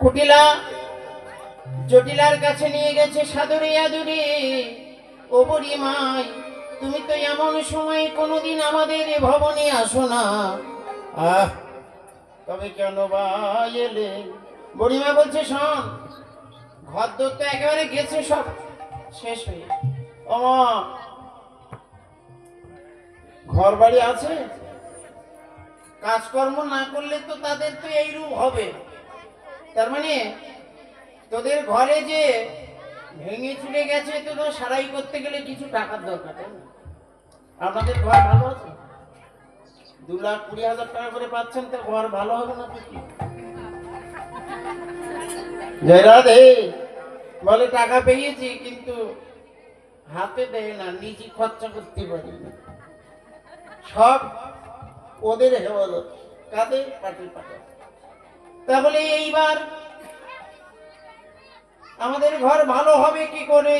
কুটিলা জটিলার কাছে নিয়ে গেছে সাদরে আদরে। ও বুড়িমাই, তুমি তো এমন সময় কোনোদিন আমাদের এ ভবনে আসো না, তবে কেন বা এলে? বুড়িমা বলছে, শোন, ঘর দোর তো একেবারে গেছে সব শেষ হয়ে। ও মা, ঘর বাড়ি আছে, কাজকর্ম না করলে তো তাদের তো এইরূপ হবে। তার মানে তোদের ঘরে যে ভেঙে চুরে গেছে, তো সারাই করতে গেলে কিছু টাকার দরকার, তাই না? আপনাদের ঘর ভালো আছে? 2,20,000 টাকা করে পাচ্ছেন, তো ঘর ভালো হবে না তো কি? জয় রাধে বলে টাকা পেয়েছি, কিন্তু হাতে দেয় না, নিজে খরচা করতে পারি না, সব ওদের হেফাজত, কাদের? পাটির পাটা। তাহলে এইবার আমাদের ঘর ভালো হবে কি করে?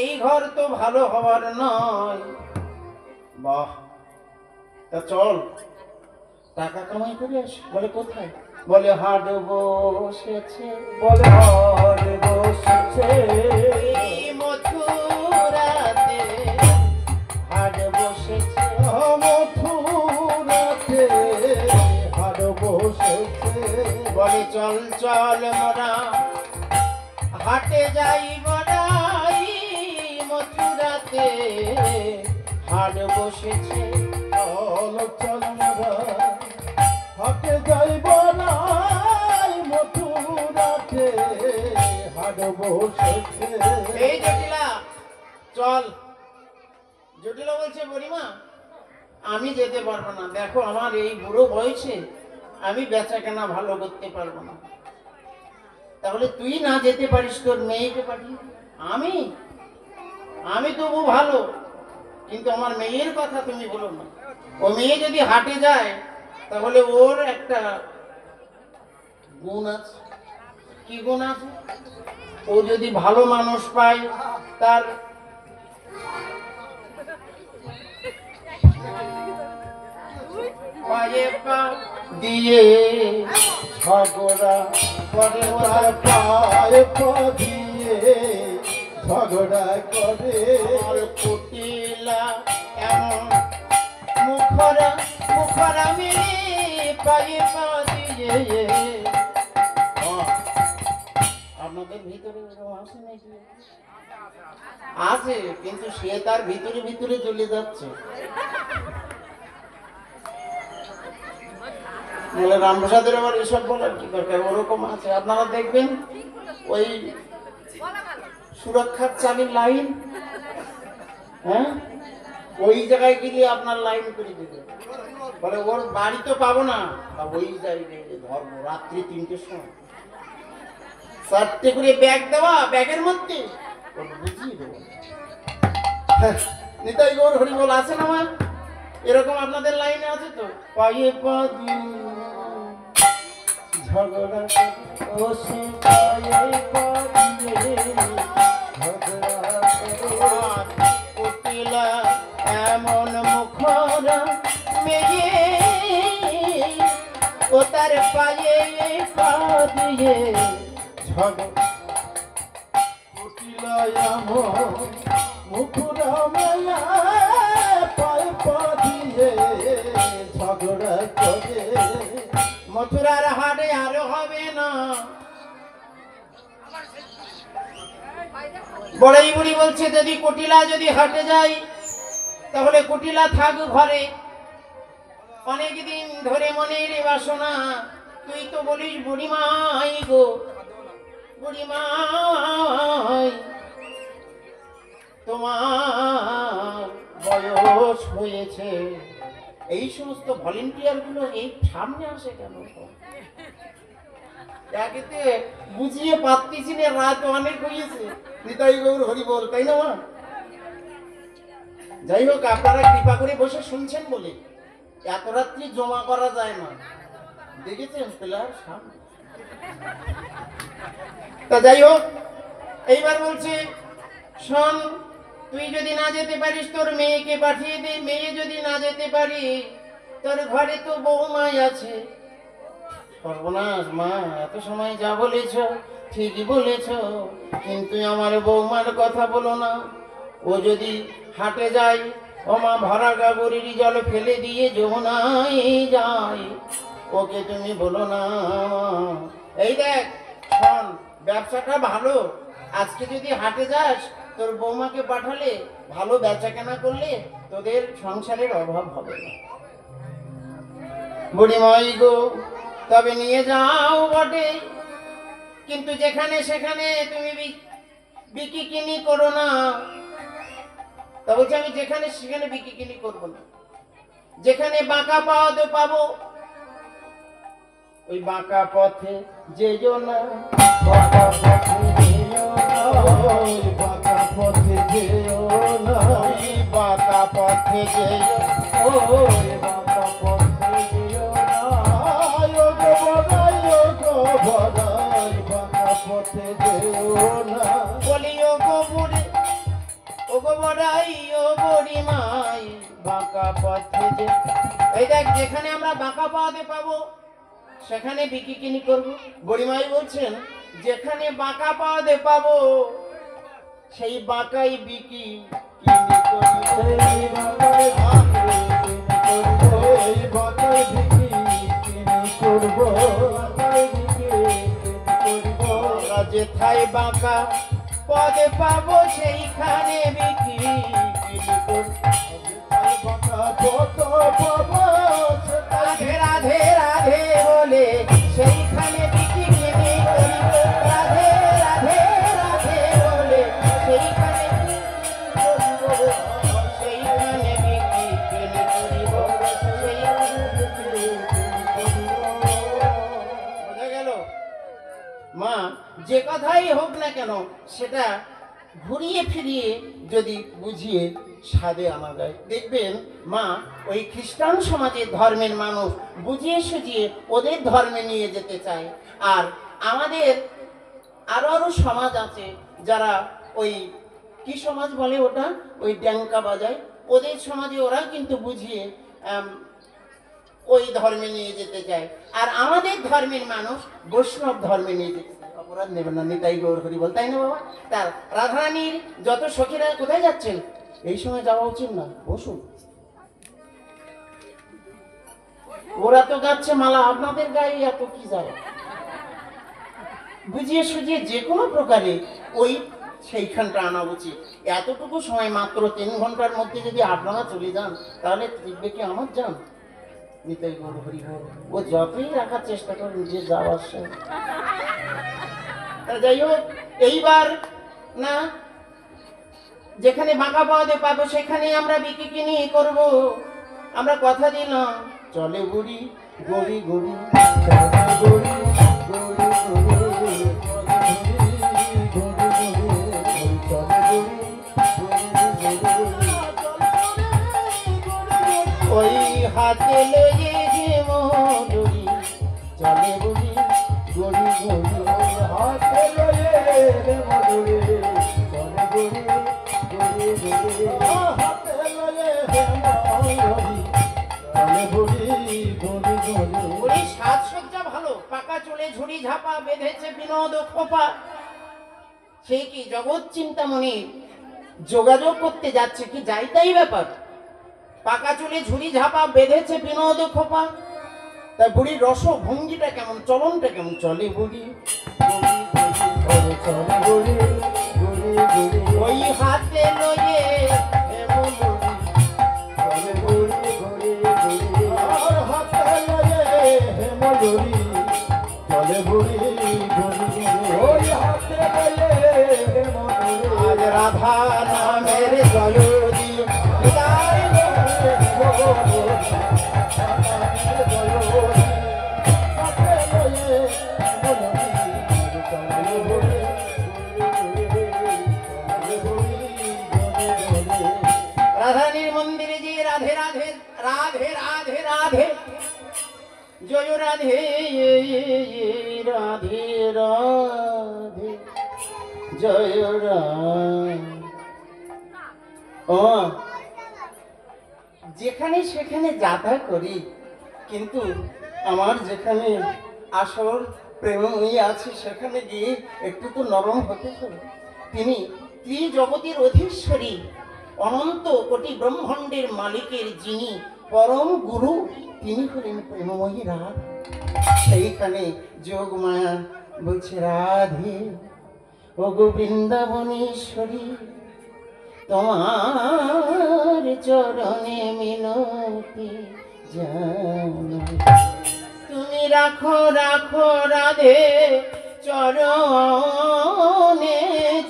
এই ঘর তো ভালো হবার নয়। বাহ, তা চল টাকা কামাই করে আসি। বলে কোথায়? বলে হাট বসেছে। বলে হাট বসেছে মথুরাতে, হাট বসেছে মথুরাতে, হাট বসেছে। বলে চল চল মোরা হাটে যাই বড়াই, মথুরাতে হাট বসেছে। চল চল মোরা হাটে যাই বড়াই, মথুরাতে হাট বসেছে। এই জটিলা চল। জটিলা বলছে, বুড়িমা আমি যেতে পারবো না, দেখো আমার এই বুড়ো বয়সে আমি বেচা কেনা ভালো করতে পারবো না। তাহলে তুই না যেতে পারিস, তোর মেয়েকে পাঠিয়ে। আমি তবু ভালো, কিন্তু আমার মেয়ের কথা তুমি বলো না। ও মেয়ে যদি হাটে যায়, তাহলে ওর একটা গুণ আছে। কি গুণ আছে? ও যদি ভালো মানুষ পায়, তার পায়ে পা দিয়ে ঝগড়া করে ওরা পায়ে পা দিয়ে ঝগড়া করে আর কুটিলা এমন মুখরা মুখরা মিলে পায়ে পা দিয়ে আপনাদের ভিতরে এরকম আছে নাকি? আছে, কিন্তু সে তার ভিতরে ভিতরে চলে যাচ্ছে। বলে রামপ্রসাদের আবার এসব বলার কি দরকার? ওরকম আছে, আপনারা দেখবেন ওই সুরক্ষার চাবির লাইন, হ্যাঁ, ওই জায়গায় গিয়ে আপনার লাইন করে দিবে। বলে ওর বাড়ি তো পাবো না, ওই জায়গায় ধরবো রাত্রি 3টের সময় 4টে করে ব্যাগ দেওয়া, ব্যাগের মধ্যে বুঝিয়ে দেবো। নিতাই গৌর হরিবল আছে না মা? এরকম আপনাদের লাইনে আছে তো? পায়ে পা দিয়ে ঝগড়া করে ও সে পায়ে পা দিয়ে ঝগড়া করে কুটিলা এমন মুখরা মেয়ে ও তার পায়ে পা দিয়ে ঝগড়া কুটিলায় আমার মুখরা মেলা পায়ে পা দিয়ে ঝগড়া করে মথুরার হাটে আরো হবে না। বড়াই বুড়ি বলছে যদি কুটিলা যদি হাটে যাই তাহলে কুটিলা থাক ঘরে, অনেকদিন ধরে মনের বাসনা। তুই তো বলিস বুড়িমাই গো বুড়িমাই, তোমার বয়স হয়েছে। এই সমস্ত ভলেন্টিয়ার গুলো এই সামনে আসে কেন? একেতে বুঝিয়ে পারতেছি না, রাত অনেক হয়েছে। নিতাই গৌর হরিবল, তাই না মা? যাই হোক, আপনারা কৃপা করে বসে শুনছেন বলে এত রাত্রি জমা করা যায় না, দেখেছেন পিলার সামনে। তা যাই হোক, এইবার বলছে শোন, তুই যদি না যেতে পারিস তোর মেয়েকে পাঠিয়ে দে। মেয়ে যদি না যেতে পারি, তোর ঘরে তো বৌমাই আছে। সর্বনাশ মা, এত সময় যা বলেছ ঠিকই বলেছ, কিন্তু আমার বৌমার কথা বলো না। ও যদি হাটে যায়, ও মা ভরা গাগরির জল ফেলে দিয়ে যমুনায় যায়, ওকে তুমি বলো না। এই দেখ শোন, ব্যবসাটা ভালো, আজকে যদি হাটে যাস তোর বৌমাকে পাঠালে ভালো বেচা কেনা করলে তোদের সংসারের অভাব হবে না। বুড়িমাই গো, তবে নিয়ে যাও বটে, কিন্তু যেখানে সেখানে তুমি বিকি কিনি করো না। তা বলছি আমি যেখানে সেখানে বিকি কিনি করবো না। যেখানে বাঁকা পাওয়া তো পাবো, ওই বাঁকা পথে যেও না, বাঁকা পথে যেও না, ওই বাঁকা পথে যেও না, ওই বাঁকা পথে যেও, ওই বাঁকা পথে যেও না, ও গো বড়াই, ও গো বড়াই, বাঁকা পথে যেও না। বলি ও গো বুড়ি, ও গো বড়াই, ও বড়ি মাই, বাঁকা পথে যে। এই দেখ, যেখানে আমরা বাঁকা পাওয়াতে পাবো সেখানে বিকি কিনি করবো। বুড়িমাই বলছেন যেখানে বাঁকা পাওয়াতে পাবো সেই বাঁকাই বিকি কিনি করবো। সেই বাঁকায় এই বাঁকায় বিকি কিনি করবো, বাঁকায় বিকি কিনি করবো। আমরা যেথায় বাঁকা পদে পাবো সেইখানে বিকি কিনি করবো। বাঁকা পথ পাবো, রাধে রাধে রাধে বলে সেইখানে বিকি কিনি করিব। রাধে রাধে রাধে বলে সেইখানে সেইখানে বিকি কিনি করিব। বোঝা গেল মা? যে কথাই হোক না কেন সেটা ঘুরিয়ে ফিরিয়ে যদি বুঝিয়ে সাধে আনা যায়, দেখবেন মা ওই খ্রিস্টান সমাজের ধর্মের মানুষ বুঝিয়ে সুঝিয়ে ওদের ধর্মে নিয়ে যেতে চায়। আর আমাদের আরো সমাজ আছে যারা ওই কি সমাজ বলে ওটা, ওই ড্যাঙ্কা বাজায়, ওদের সমাজে ওরা কিন্তু বুঝিয়ে ওই ধর্মে নিয়ে যেতে চায়, আর আমাদের ধর্মের মানুষ বৈষ্ণব ধর্মে নিয়ে যেতে চায়। অপরাধ নেবেন না, নিতাই গৌর হরি বল, তাই না বাবা? তার রাধারানীর যত সখীরা কোথায় যাচ্ছেন? এই সময় যাওয়া উচিত না, বসুন। ওরা তো গাচ্ছে মালা, আপনাদের গায়ে এত কি যায়? বুঝিয়ে সুঝিয়ে যে কোনো প্রকারে ওই সেইখানটা আনা উচিত। এতটুকু সময়, মাত্র 3 ঘন্টার মধ্যে যদি আপনারা চলে যান, তাহলে টিকবে কি আমার যান? নিতাই গৌর হরি বল। ও যতই রাখার চেষ্টা করে, নিজে যাওয়ার সে। যাই হোক, এইবার না যেখানে বাঁকা পাওয়াতে পাবো সেখানে আমরা বিক্রি কিনি করবো। আমরা কথা দিলাম, চলে বুড়ি গড়ি গড়ি, গড়ি গড়ি গড়ি ওই হাতে লয়ে যে মধুরি, চলে বুড়ি গড়ি গড়ি, হাতে লয়ে মধুরে চলে গড়ি গড়ি গড়ি, হাতে লয়ে মধুরি চলে গড়ি গড়ি গড়ি। ওই সাজসজ্জা ভালো, পাকা চুলে ঝুড়ি ঝাপা বেঁধেছে বিনোদ খোপা। সে কি জগৎ চিন্তামণি যোগাযোগ করতে যাচ্ছে, কি যাইতাই ব্যাপার। পাকা চুলে ঝুড়ি ঝাপা বেঁধেছে বিনোদ খোপা। তাই বুড়ির রস ভঙ্গিটা কেমন, চলনটা কেমন, চলে বুড়ি চলে গড়ি গড়ি গড়ি, ওই হাতে লয়ে চলে গড়ি গড়ি গড়ি, হাতে লয়ে মধুরি চলে গড়ি গড়ি, ওই হাতে লয়ে মধুরি আজ রাধা নামের জলদি বিদায় রাধারানীর মন্দিরে যে রাধে রাধে রাধে রাধে রাধে জয় রাধে রাধে রাধে জয় রাধে। ও যেখানে সেখানে যাতায়াত করি, কিন্তু আমার যেখানে আসল প্রেমময়ী আছে সেখানে গিয়ে একটু তো নরম হতে হবে। তিনি ত্রিজগতের অধীশ্বরী, অনন্ত কোটি ব্রহ্মাণ্ডের মালিকের যিনি পরম গুরু, তিনি হলেন প্রেমময়ী রাধা। সেইখানে যোগ মায়া বলছে, রাধে ও গো বৃন্দাবনেশ্বরী, তোমার চরণে মিনতি জানাই। তুমি রাখো রাখো রাধে চরণে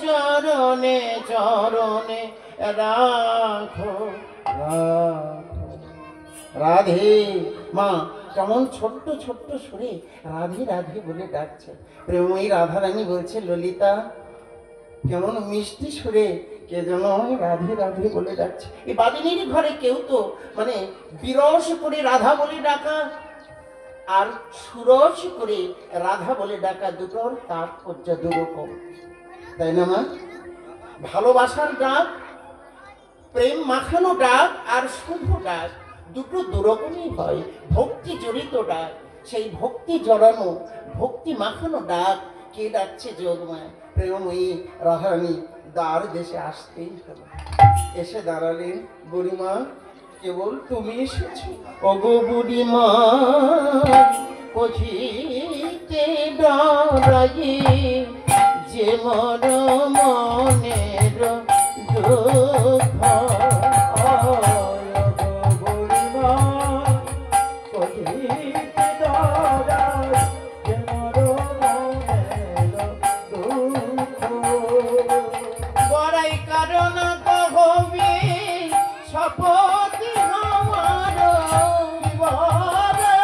চরণে চরণে রাখো রাখো। রাধে মা কেমন ছোট্ট ছোট্ট সুরে রাধে রাধে বলে ডাকছে। প্রেমময়ী রাধারানী বলছে, ললিতা কেমন মিষ্টি সুরে কে যেন রাধে রাধে বলে ডাকছে। এই বাদিনীর ঘরে কেউ তো মানে বিরস করে রাধা বলে ডাকা আর সুরস করে রাধা বলে ডাকা, দুটোর তাৎপর্য দুরকম, তাই না মা? ভালোবাসার ডাক, প্রেম মাখানো ডাক আর শুভ ডাক, দুটো দুরকমই হয়। ভক্তি জড়িত ডাক, সেই ভক্তি জড়ানো ভক্তি মাখানো ডাক কে ডাকছে? যোগমায়া প্রেমময়ী রাধারানী দ্বার দেশে আসতেই হলো। এসে দাঁড়ালেন, বুড়িমা কেবল তুমি এসেছো? ওগো বুড়িমা কচিতে ডরাই যে মর মনের দুঃখ, বড়াই কারণ কহবি শপথ আমার বিবারে।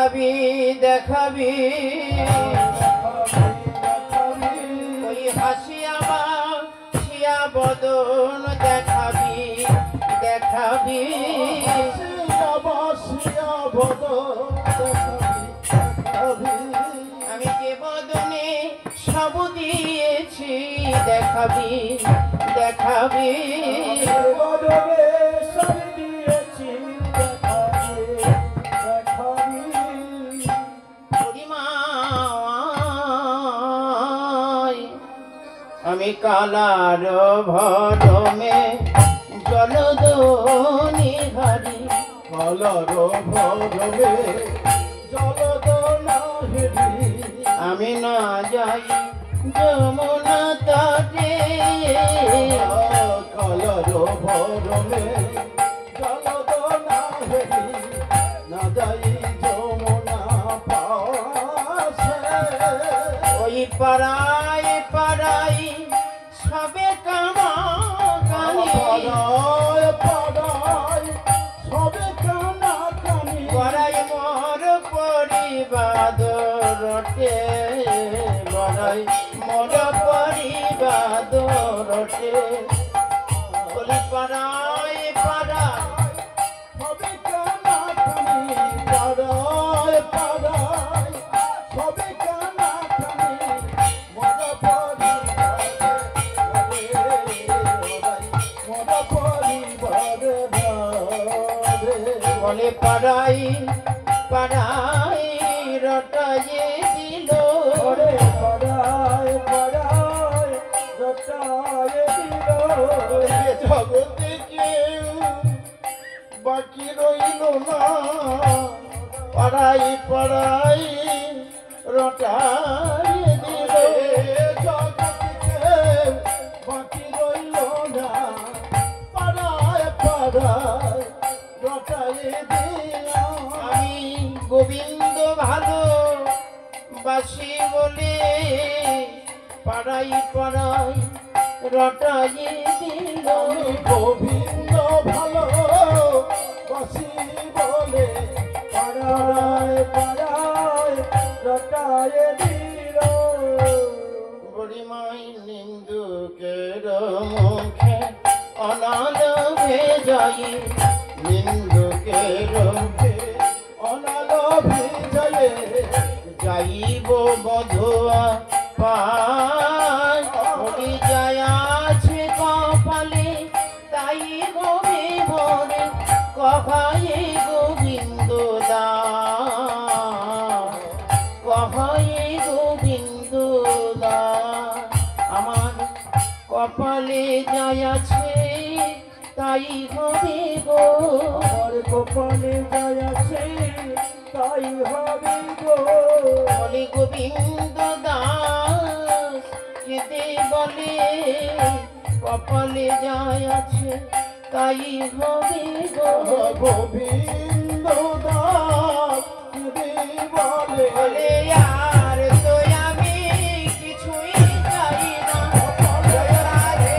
দেখাবি দেখাবি ওই হাসি আমার শিয়া বদন দেখাবি দেখাবি আমি যে বদনে সব দিয়েছি দেখাবি দেখাবি আমি কালার ভরমে জলদনি হারি কালার ভরমে জলদনা হেরি আমি না যাই যমুনা তটে কালার ভরমে জলদনা হেরি না যাই যমুনা পাশে ওই পাড়ায় পাড়ায় সবে কামাকানি পাড়ায় পাড়ায় সবে কানাকানি পাড়ায় মোর পরিবাদ রটে পাড়ায় মোর পরিবাদ রটে বলি পাড়ায় পাড়ায় সবে কানাকানি পাড়ায় পাড়ায় সবে কানাকানি মজা পরিবারে বলে পাড়াই পাড়াই রটায়ে দিল ওরে পাড়ায় পাড়ায় রটায় দিল জগতে কেউ বাকি রইল না পাড়াই পাড়াই রটায়ে দিল জগৎকে বাকি রইল না পাড়ায় পাড়ায় রটায় দিলাম আমি গোবিন্দ ভালো বাসি বলে পাড়াই পাড়াই রটায়ে দিল আমি গোবিন্দ ভালো বাসি বলে পাড়ায় পাড়ায় রটায় দিল গরিমাই নিন্দুকের মুখে অনাল ভেজাই নিন্দুকের অনালভে জয়ে যাইব বধুয়া পায় বলি যায় আছে কপালে তাই গবে ভরে কহাই গোবিন্দ দা কহাই গোবিন্দ দা আমার কপালে যায় আছে তাই হবে গো আমার কপালে যায় আছে তাই হবে গো বলে গোবিন্দ দাস কেঁদে বলে কপালে যায় আছে তাই হবে গো গোবিন্দ দাস যদি বলে বলে আর তো আমি কিছুই চাই না রাধে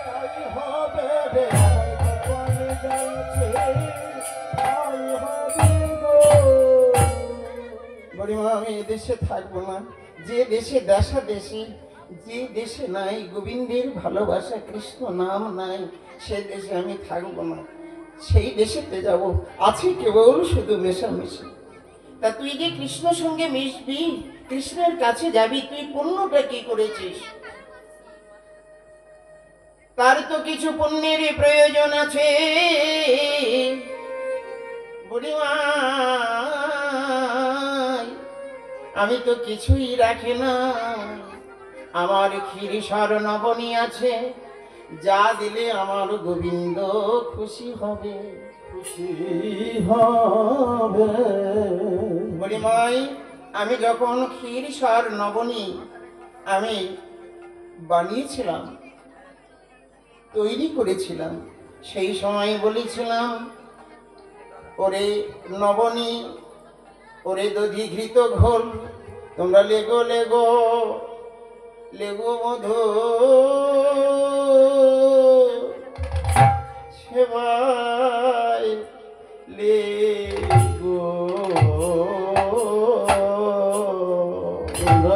তাই হবে রে আমার কপালে যায় আছে তাই হবে গো বলিমা আমি এদেশে থাকবো না যে দেশে দেশা দেশি যে দেশে নাই গোবিন্দের ভালোবাসা কৃষ্ণ নাম নাই সে দেশে আমি থাকবো না সেই দেশেতে যাব আছে কেবল শুধু মেশামেশি তা তুই যে কৃষ্ণ সঙ্গে মিশবি কৃষ্ণের কাছে যাবি তুই পুণ্যটা কি করেছিস তার তো কিছু পুণ্যের প্রয়োজন আছে বুড়িমা আমি তো কিছুই রাখি না আমার ক্ষীরিসর নবনী আছে যা দিলে আমার গোবিন্দ খুশি হবে খুশি হবে বুড়িমাই আমি যখন ক্ষীরিসর নবনী আমি বানিয়েছিলাম তৈরি করেছিলাম সেই সময় বলেছিলাম ওরে নবনী ওরে দধিঘৃত ঘোল তোমরা লেগো লেগো লেগো মধু সে সেবাই লেগো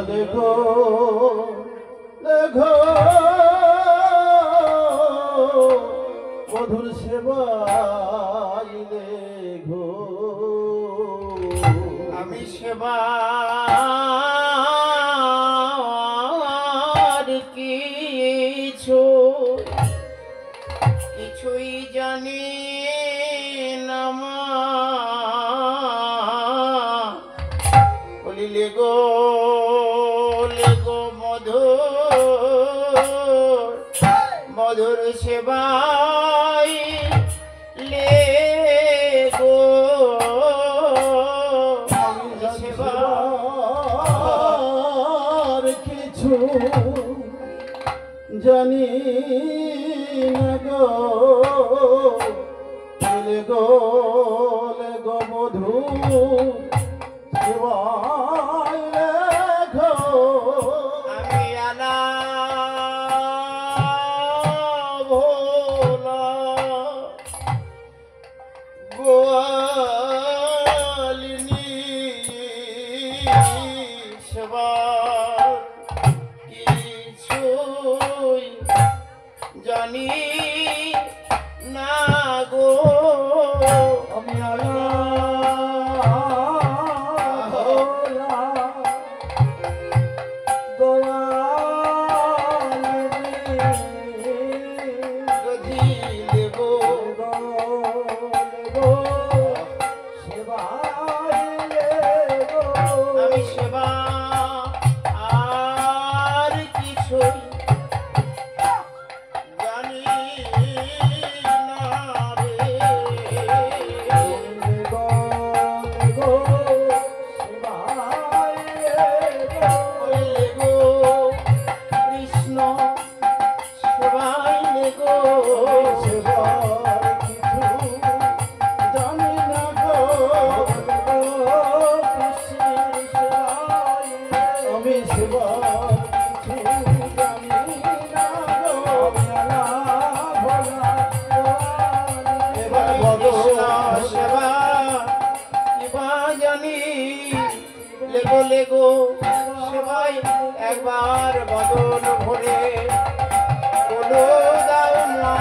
লেগো লেগো মধুর সেবাই লেগো আমি সেবার কিছুই জানি না মা বলি লেগো লেগো মধুর সেবাই লেগো সেবার কিছু জানি না গো লেগো লেগো মধু সেবাই লেগো আমি আলা ভোলা গোয়ালিনী সেবার কিছুই জানি না গো আমি আলা ভোলা গোয়ালিনী লেগো আমি সেবা আর কিছুই জানি না রে লেগো কৃষ্ণ সেবাই লেগো আমি সেবা কিছু জানি না গো ভোলা কৃষ্ণ সেবা কিবা জানি লেগো লেগো সেবাই একবার বদন ভরে বলো দাও না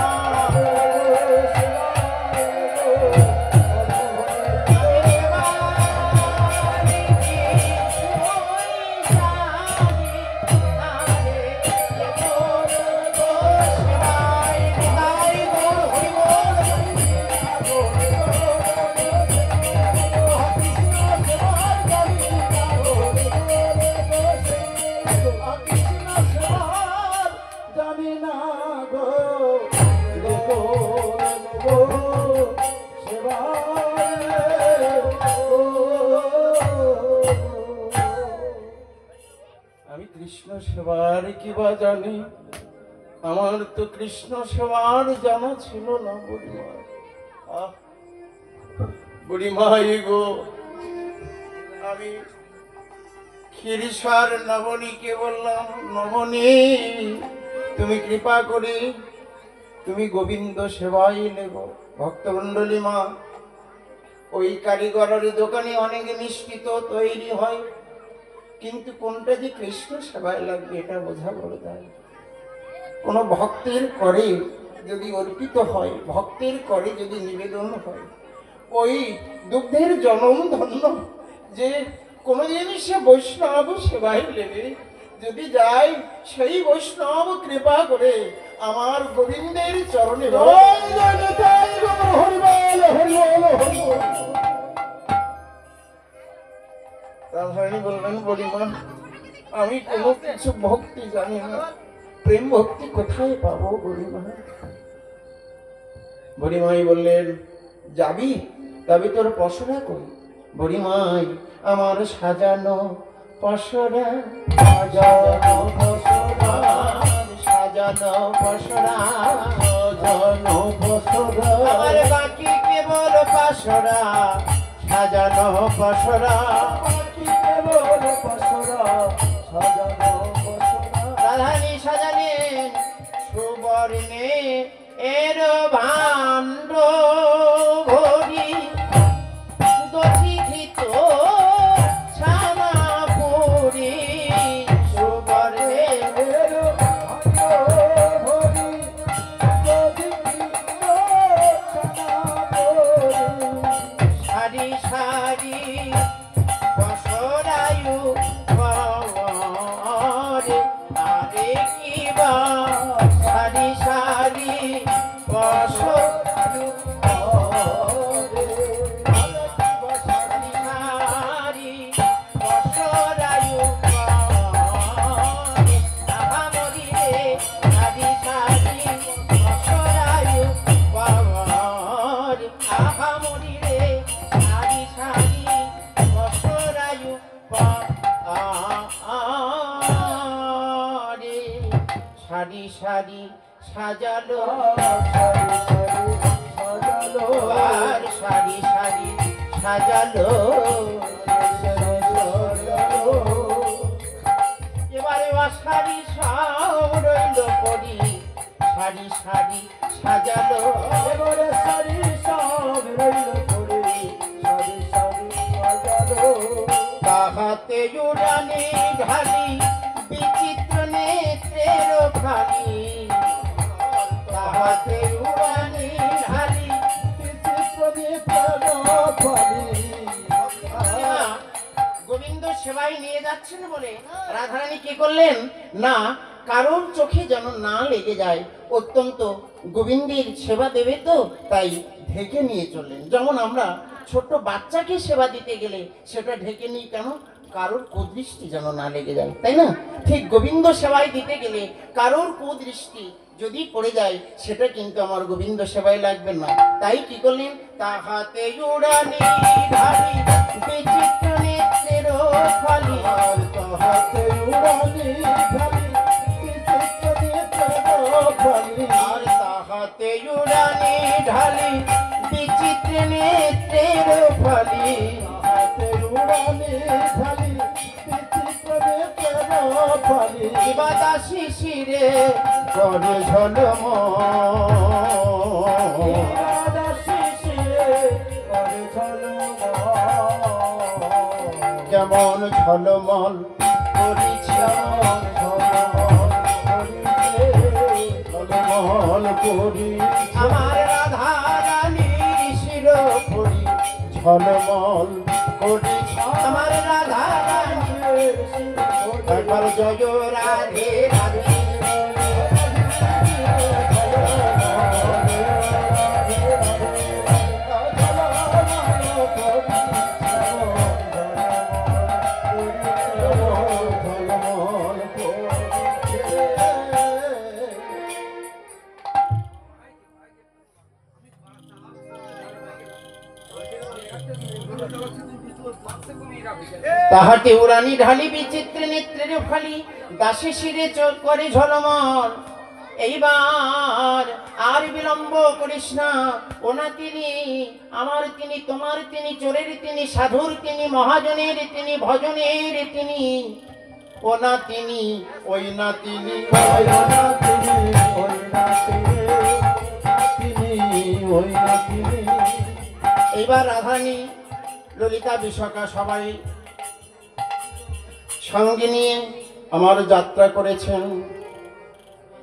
জানি না গো লেগো লেগো আমি কৃষ্ণ সেবার কিবা জানি আমার তো কৃষ্ণ সেবার জানা ছিল না বুড়িমা বুড়িমাই গো আমি ক্ষীরসার নবনীকে বললাম নবনী তুমি কৃপা করি তুমি গোবিন্দ সেবাই নেব ভক্তমণ্ডলী মা ওই কারিগরের দোকানে অনেক মিষ্টি তো তৈরি হয় কিন্তু কোনটা যে কৃষ্ণ সেবায় লাগবে এটা বোঝা বড় যায় কোনো ভক্তের করে যদি অর্পিত হয় ভক্তের করে যদি নিবেদন হয় ওই দুগ্ধের জনম ধন্য যে কোনোদিন সে বৈষ্ণব সেবায় লেগে যদি যায় সেই বৈষ্ণব কৃপা করে আমার গোবিন্দের চরণে রাধারানী বললেন বুড়িমা আমি কোনো কিছু ভক্তি জানি না প্রেম ভক্তি কোথায় পাবো বুড়িমা বুড়িমাই বললেন যাবি তবে তোর পশরা কই বুড়িমাই আমার সাজানো পশরা সাজানো পশরা সাজানো পশরা সাজানো পশরা আমার বাকি কেবল পশরা সাজানো পশরা বাকি কেবল পশরা সাজানো পশরা রাধারানী সাজালেন সুবর্ণে এর ভাণ্ড রে সারি সারি সাজালো আর সারি সারি সাজালো এবারে সারি সব রইল করি সারি সারি সাজালো এবারে সারি সব রইল করে সারি সারি সাজালো তাহাতে উড়ানে ঢালি বিচিত্র নেত্রের খালি তাহাতে উড়ানে ঢালি বিচিত্র নেত্রের খালি গোবিন্দ সেবাই নিয়ে যাচ্ছেন বলে রাধারানী কি করলেন না কারোর চোখে যেন না লেগে যায় অত্যন্ত গোবিন্দের সেবা দেবে তো তাই ঢেকে নিয়ে চললেন যেমন আমরা ছোট্ট বাচ্চাকে সেবা দিতে গেলে সেটা ঢেকে নিই কেন কারোর কুদৃষ্টি যেন না লেগে যায় তাই না ঠিক গোবিন্দ সেবায় দিতে গেলে কারোর কুদৃষ্টি যদি পড়ে যায় সেটা কিন্তু আমার গোবিন্দ সেবায় লাগবে না তাই কি করলেন তাহাতে উড়ানি ঢালি বিচিত্র নেত্রের ফালি আর তাহাতে উড়ানি ঢালি বিচিত্র নেত্রের খালি আর তাহাতে উড়ানি ঢালি বিচিত্র নেত্রের ফালি তাহাতে উড়ানি ঢালি বিচিত্র নেত্রের খালি বাতাসি শিরে করে ঝলম কেমন ঝলমল করিছে ঝলমল করি আমার রাধা রানীর শির পরি ঝলমল করিছে আমার রাধা রানীর একবার জয় রাধে রাধে তাহাতে উড়ানি ঢালি বিচিত্র নেত্রের ফালি দাসে শিরে চোখ করে ঝলমল এইবার আর বিলম্ব করিস না ওনা তিনি আমার তিনি তোমার তিনি চোরের তিনি সাধুর তিনি মহাজনের তিনি ভজনের তিনি ওনা তিনি ওই না তিনি এইবার রাধারানী ললিতা বিশাখা সবাই সঙ্গে নিয়ে আমার যাত্রা করেছেন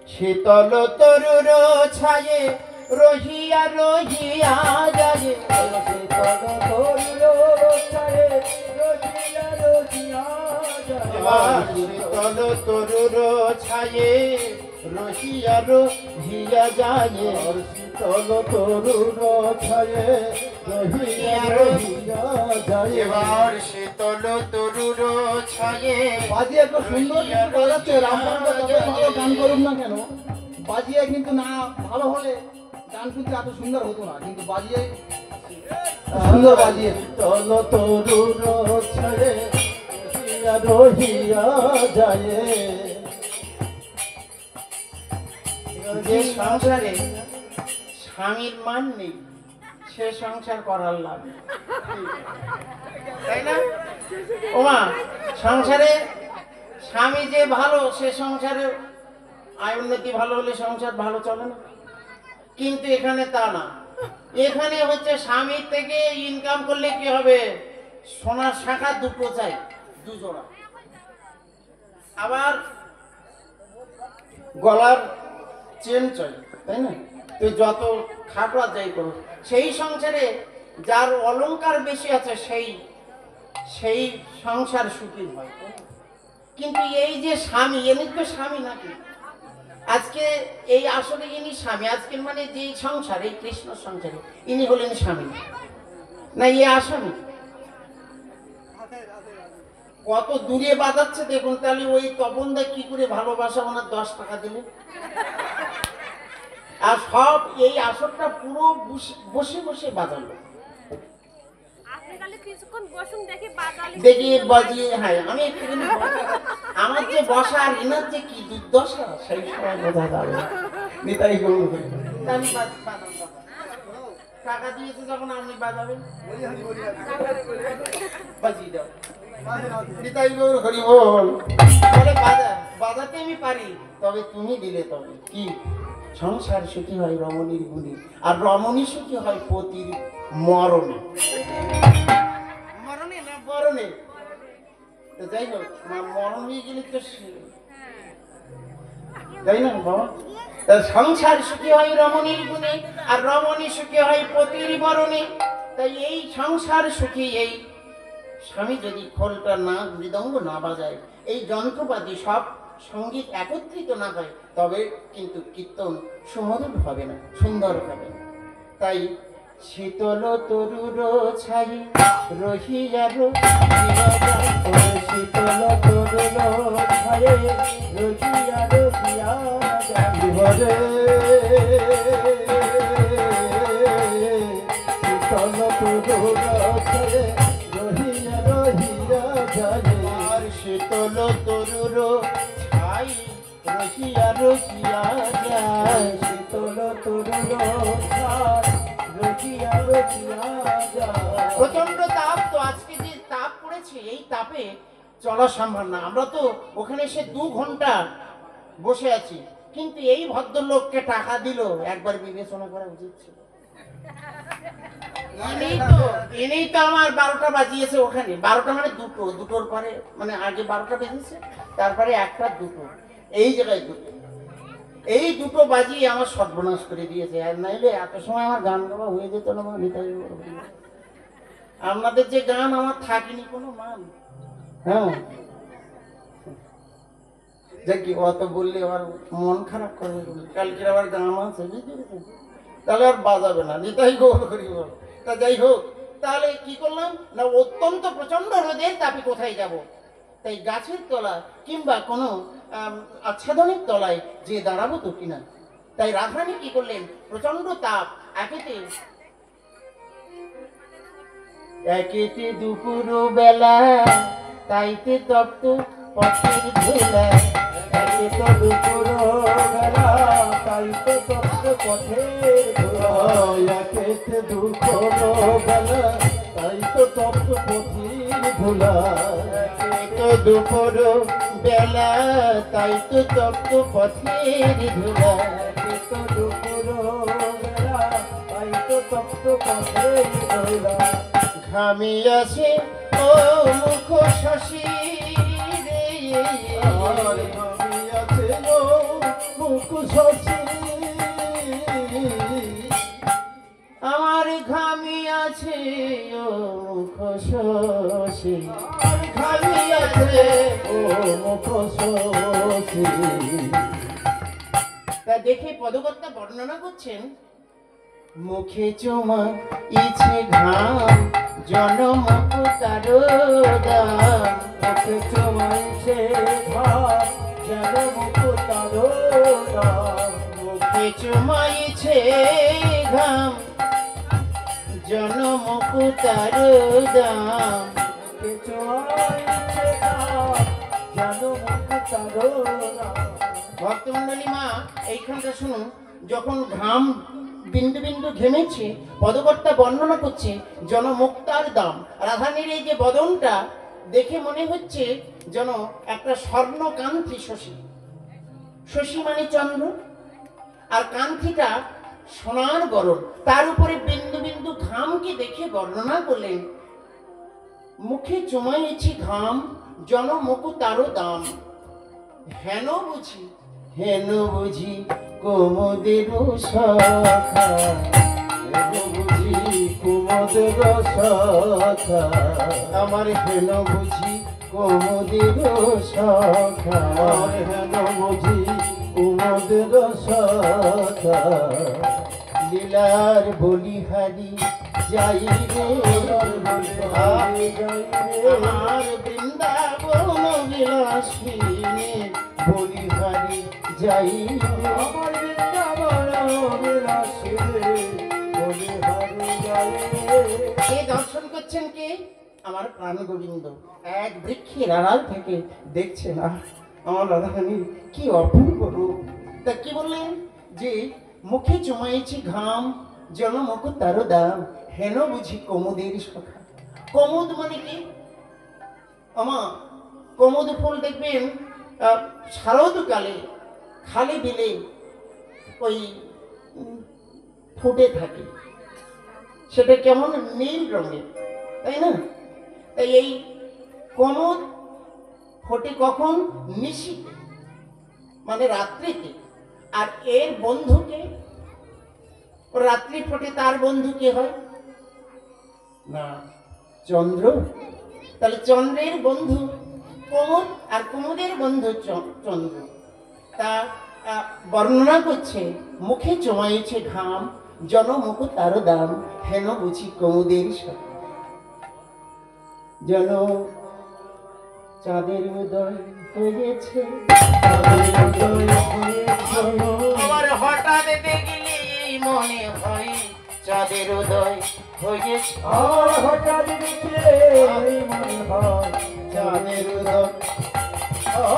শীতল তরুর ছায়ে রহিয়া রহিয়া যায় শীতল তরুর ছায়ে রহিয়া রহিয়া যায় শীতল তরুণ ছায়ে রহিয়া রহিয়া যায় এবার শীতল তরুর ছায়ে বাজিয়ে এত সুন্দর কিন্তু বাজাচ্ছে রামচন্দ্র যত ভালো গান করুন না কেন বাজিয়ে কিন্তু না ভালো হলে গান কিন্তু এত সুন্দর হতো না কিন্তু বাজিয়ে সুন্দর বাজিয়ে শীতল তরুণ ছায়ে রহিয়া রহিয়া যায় যে সংসারে স্বামীর মান নেই সে সংসার করার লাভ নেই। তাই না ওমা সংসারে স্বামী যে ভালো সে সংসারে আয় উন্নতি ভালো হলে সংসার ভালো চলে না কিন্তু এখানে তা না এখানে হচ্ছে স্বামীর থেকে ইনকাম করলে কি হবে সোনার শাখা দুটো চাই দুজোড়া আবার গলার চেন চাই তাই না তুই যত খাটুয়া যাই করো সেই সংসারে যার অলংকার বেশি আছে সেই সেই সংসার সুখী হয় কিন্তু এই যে স্বামী এনে তো স্বামী নাকি আজকে এই আসলে ইনি স্বামী আজকের মানে যে সংসার এই কৃষ্ণ সংসারে ইনি হলেন স্বামী না ইয়ে আসামি কত দূরে বাজাচ্ছে দেখুন তাহলে ওই তপনদা কি করে ভালোবাসা ওনার 10 টাকা দিলে আর সব এই আসরটা পুরো বসে বসে বাজালো তাহলে কিছুক্ষণ বসুন দেখি বাজালে দেখি বাজিয়ে, হ্যাঁ আমি একটুখানি আমার যে বসা আর এনার যে কি দুর্দশা সেই সময় বোঝা যাবে। নিতাই গৌর হরি বল। তা আমি বাজাবো। টাকা দিয়েছে যখন আপনি বাজাবেন, বাজিয়ে দাও। নিতাই গৌর হরি বল। বলে বাজাতে আমি পারি, তবে তুমি দিলে তবে কি সংসার সুখী হয় রমণীর গুণে, আর রমণী সুখী হয় পতির মরণে। মরণে না বরণে। তো যাই হোক, মরণ হয়ে গেলে তো তাই না বাবা? তা সংসার সুখী হয় রমণীর গুণে, আর রমণী সুখী হয় পতির বরণে। তাই এই সংসার সুখী এই স্বামী যদি খোলটা না, মৃদঙ্গ না বাজায়, এই যন্ত্রপাতি সব সঙ্গীত একত্রিত না হয়, তবে কিন্তু কীর্তন সুমধুর হবে না, সুন্দর হবে না। তাই শীতল তরুর ছাই রহিয়ার শীতল তরুর ছাই রহিয়ার শীতল তরুর ছাই রহিয়া রহিয়া আর শীতল তরুর ছাই রহিয়া রহিয়া যায়, শীতল তরুর ছাই রহিয়া রহিয়া যায়। প্রচন্ড তাপ, তো আজকে যে তাপ পড়েছে এই তাপে চলা সম্ভব না। আমরা তো ওখানে এসে 2 ঘন্টা বসে আছি, কিন্তু এই ভদ্রলোককে টাকা দিল, একবার বিবেচনা করা উচিত ছিল। এনেই তো আমার 12টা বাজিয়েছে ওখানে। 12টা মানে দুটোর পরে, মানে আগে 12টা বেজেছে, তারপরে 1টা 2টো, এই জায়গায় 2টো, এই 2টো বাজিয়ে আমার সর্বনাশ করে দিয়েছে। আর নাইলে এত সময় আমার গান গাওয়া হয়ে যেত না। আপনাদের যে গান আমার থাকেনি কোনো মান। হ্যাঁ দেখি অত বললে আবার মন খারাপ করবে, কালকে আবার গান আছে, তাহলে আর বাজাবে না। নিতাই গৌর হরি বল। তা যাই হোক, তাহলে কি করলাম না, অত্যন্ত প্রচন্ড রোদের তাপে কোথায় যাব? তাই গাছের তলা কিংবা কোনো আচ্ছাদনের তলায় যে দাঁড়াবো তো কিনা। তাই রাধারানী কি করলেন, প্রচন্ড তাপ, একেতে দুপুর বেলা, তাইতে তপ্ত পথের ধুলা, একেতে দুপুর বেলা, তাইতে তপ্ত পথের ধুলা, একেতে দুপুর বেলা, তাইতে তপ্ত পথের ধুলা, একেতে দুপুর বেলা, তাইতে তপ্ত পথের ধুলা, একেতে দুপুর বেলা, তাইতে তপ্ত পথের ধুলা। ঘামি আছে ও মুখ শশী রে, ঘামি আছে ও মুখ শশী, আমার ঘামি আছে ও মুখ শশী, ঘামি আছে ও মুখ শশী। তা দেখে পদকর্তা বর্ণনা করছেন, মুখে চুমা ইছে ঘাম, জনম তারো দাম, মুখে চুমা ইছে ঘাম, জনম তারো দাম, মুখে চুমা ইছে ঘাম, জনম তারো দাম, মুখে চুমা ইছে ঘাম, জনম তারো দাম। ভক্তমণ্ডলী মা, এইখানটা শুনুন, যখন ঘাম বিন্দু বিন্দু ঘেমেছে, পদকর্তা বর্ণনা করছে জনমুক্তার দাম। রাধানীর এই যে বদনটা দেখে মনে হচ্ছে যেন একটা স্বর্ণকান্তি শশী। শশী মানে চন্দ্র, আর কান্তিটা সোনার বরণ, তার উপরে বিন্দু বিন্দু ঘামকে দেখে বর্ণনা করলেন, মুখে চুমাইছি ঘাম, জনমুখ তারও দাম। হেন বুঝি, হেন বুঝি কুমুদের সখা, হেন বুঝি কুমুদের সখা, আমার হেন বুঝি কুমুদের সখা, আমার হেন বুঝি কুমুদের সখা, লীলার বলিহারি যাই রে, আমার বৃন্দাবন বিলাসিনী বলিহারি যাই, আমার বৃন্দাবন বিলাসিনী বলিহারি যাই। কে দর্শন করছেন কে? আমার প্রাণ গোবিন্দ এক বৃক্ষের আড়াল থেকে দেখছেন আমার রাধারানীর কি অপূর্ব রূপ। তা কি বললেন যে মুখে জমাইছি ঘাম জনমুখ তার দাম হেন বুঝি কমুদের সখা। কমুদ মানে কি? আমা কমুদ ফুল দেখবেন শারদকালে খালি দিলে ওই ফুটে থাকে, সেটা কেমন নীল রঙের, তাই না? তাই এই কমল ফোটে কখন? নিশিতে, মানে রাত্রিতে। আর এর বন্ধুকে রাত্রি ফোটে, তার বন্ধু কে হয় না? চন্দ্র। তাহলে চন্দ্রের বন্ধু কুমুদ আর কুমুদের বন্ধু চন্দ্র। তা বর্ণনা করছে মুখে জমাইছে ঘাম জনমুখ তার দাম হেন বুঝি কুমুদের সাথে। যেন চাঁদের উদয় হয়েছে, আমার হঠাৎ দেখলে মনে হয় চাঁদের উদয় হয়েছে, আর হঠাৎ দেখলে মনে হয় চাঁদের উদয়।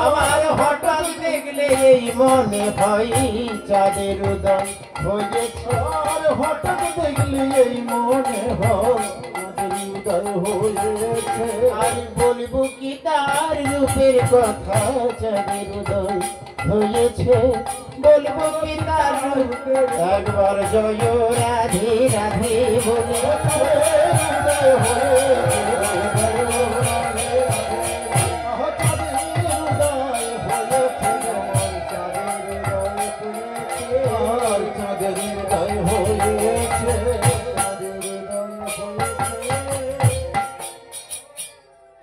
আমার হঠাৎ দেখলে এই মনে হয় চাঁদের উদয় হয়েছে, আর হঠাৎ দেখলে এই মনে হয় চাঁদের উদয় হয়েছে। আর বলবো কি তার রূপের কথা চাঁদের উদয় হয়েছে, বলবো কি তার রূপের। একবার জয় রাধে রাধে বলে উদয় হয়েছে,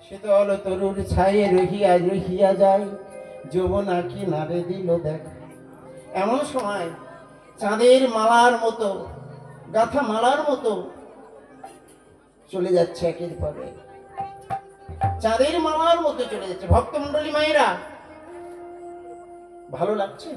শীতল তরুর ছায়ে রহিয়া রহিয়া যায় যৌবনা কি নারে দিল দেখা। এমন সময় চাঁদের মালার মতো গাথা মালার মতো চলে যাচ্ছে একের পর এক, চাঁদের মালার মতো চলে যাচ্ছে। ভক্তমণ্ডলী মায়েরা, ভালো লাগছে?